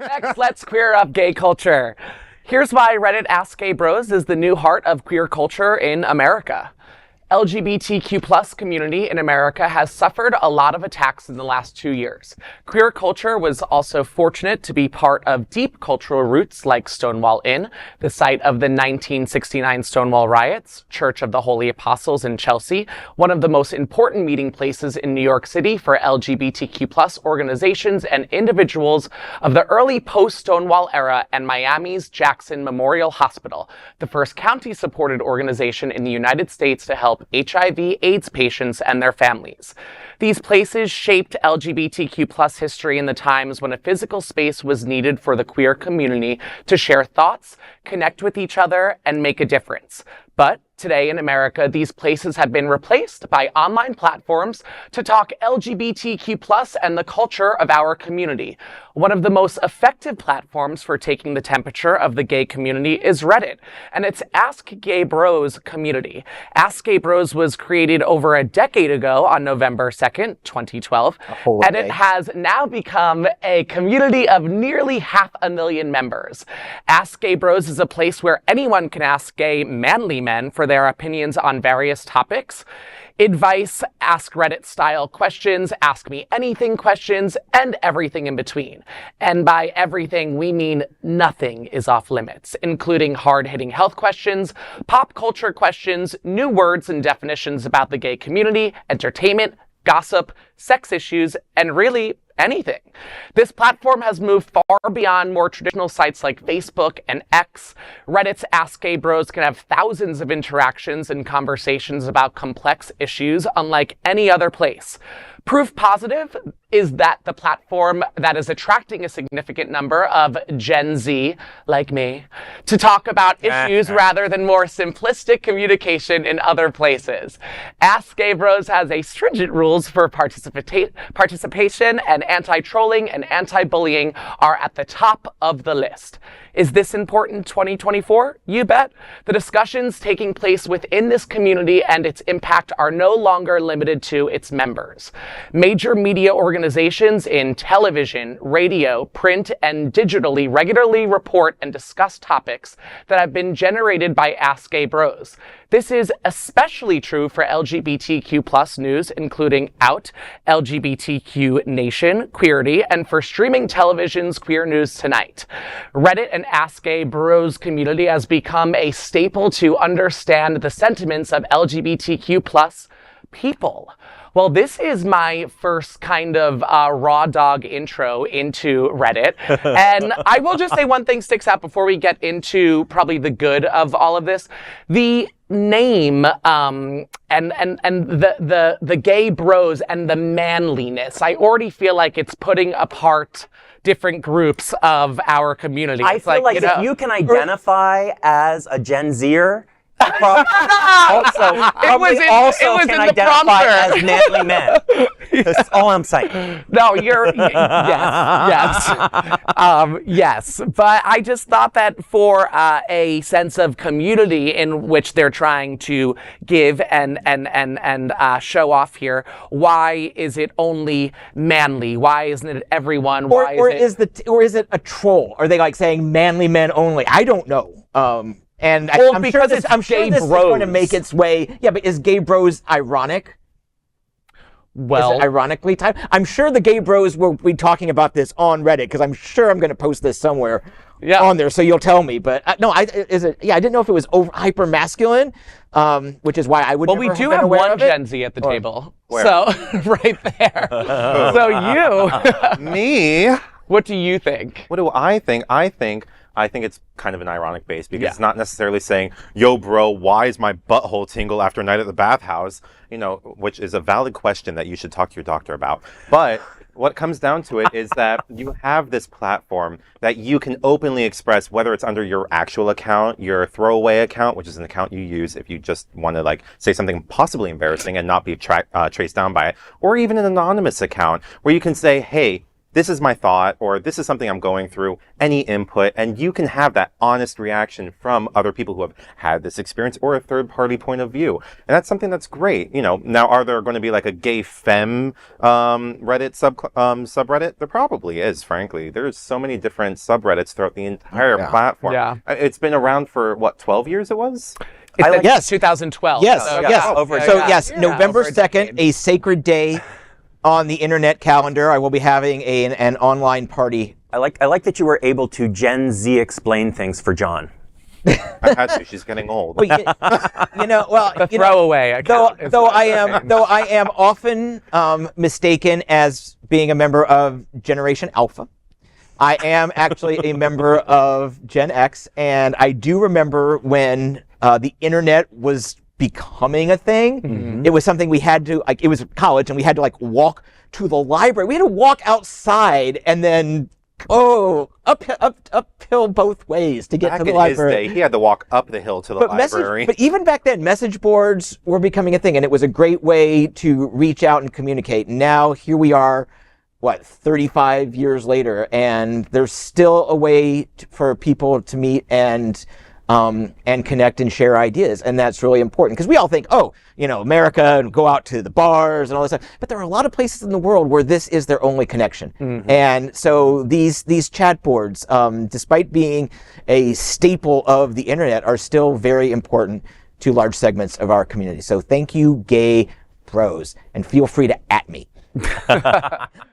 Next, let's queer up gay culture. Here's why Reddit Ask Gay Bros is the new heart of queer culture in America. LGBTQ plus community in America has suffered a lot of attacks in the last 2 years. Queer culture was also fortunate to be part of deep cultural roots like Stonewall Inn, the site of the 1969 Stonewall riots, Church of the Holy Apostles in Chelsea, one of the most important meeting places in New York City for LGBTQ plus organizations and individuals of the early post-Stonewall era, and Miami's Jackson Memorial Hospital, the first county-supported organization in the United States to help HIV/AIDS patients and their families. These places shaped LGBTQ plus history in the times when a physical space was needed for the queer community to share thoughts, connect with each other, and make a difference. But today in America, these places have been replaced by online platforms to talk LGBTQ plus and the culture of our community. One of the most effective platforms for taking the temperature of the gay community is Reddit, and it's Ask Gay Bros community. Ask Gay Bros was created over a decade ago on November 2nd, 2012, and it has now become a community of nearly 500,000 members. Ask Gay Bros is a place where anyone can ask gay manly men for their opinions on various topics. Advice, AskReddit style questions, ask me anything questions, and everything in between. And by everything, we mean nothing is off limits, including hard-hitting health questions, pop culture questions, new words and definitions about the gay community, entertainment, gossip, sex issues, and really anything. This platform has moved far beyond more traditional sites like Facebook and X. Reddit's Ask Gay Bros can have thousands of interactions and conversations about complex issues unlike any other place. Proof positive is that the platform that is attracting a significant number of Gen Z, like me, to talk about issues rather than more simplistic communication in other places. Ask Gay Bros has a stringent rules for participation, and anti-trolling and anti-bullying are at the top of the list. Is this important in 2024? You bet. The discussions taking place within this community and its impact are no longer limited to its members. Major media organizations in television, radio, print, and digitally regularly report and discuss topics that have been generated by Ask Gay Bros. This is especially true for LGBTQ plus news, including Out, LGBTQ Nation, Queerty, and for streaming television's Queer News Tonight. Reddit and Ask Gay Bros community has become a staple to understand the sentiments of LGBTQ plus people. Well, this is my first kind of raw dog intro into Reddit. And I will just say one thing sticks out before we get into probably the good of all of this. The name and the gay bros and the manliness, I already feel like it's putting apart different groups of our community. I feel like if you can identify as a Gen Zer, also can identify as manly men. That's all I'm saying. No, yes. But I just thought that for a sense of community in which they're trying to give and show off here, why is it only manly? Why isn't it everyone? Or is it a troll? Are they like saying manly men only? I don't know. And I'm sure this is going to make its way. Yeah, but is Gay Bros ironic? Well, is it ironically timed? I'm sure the Gay Bros will be talking about this on Reddit because I'm sure I'm going to post this somewhere on there. So you'll tell me. But no, I didn't know if it was hyper masculine, which is why I would. Well, we do have one Gen Z at the table, so right there. So you, me. What do you think? What do I think? I think it's kind of an ironic base because it's not necessarily saying, yo, bro, why is my butthole tingle after a night at the bathhouse? You know, which is a valid question that you should talk to your doctor about. But what comes down to it is that you have this platform that you can openly express, whether it's under your actual account, your throwaway account, which is an account you use if you just want to like say something possibly embarrassing and not be traced down by it, or even an anonymous account where you can say, hey, this is my thought, or this is something I'm going through, any input, and you can have that honest reaction from other people who have had this experience or a third party point of view. And that's something that's great. Now are there going to be like a gay femme Reddit subreddit? There probably is, frankly. There's so many different subreddits throughout the entire platform. Yeah. It's been around for, 12 years it was? Yes, 2012. Yes, so, yes. Yeah, November over a 2nd, decade. a sacred day on the internet calendar. I will be having an online party. I like that you were able to Gen Z explain things for John. I had to. She's getting old. Well, the throwaway account. Though I am often mistaken as being a member of Generation Alpha. I am actually a member of Gen X, and I do remember when the internet was becoming a thing. Mm-hmm. It was something we had to, it was college, and we had to walk to the library. We had to walk outside and then uphill both ways to get to the library. Back in his day, he had to walk up the hill to the library. But even back then, message boards were becoming a thing, and it was a great way to reach out and communicate. Now, here we are, 35 years later, and there's still a way for people to meet and connect and share ideas, and that's really important, because we all think, America, and go out to the bars and all this stuff, but there are a lot of places in the world where this is their only connection. Mm-hmm. And so these chat boards, despite being a staple of the internet, are still very important to large segments of our community. So thank you, gay bros, and feel free to @ me.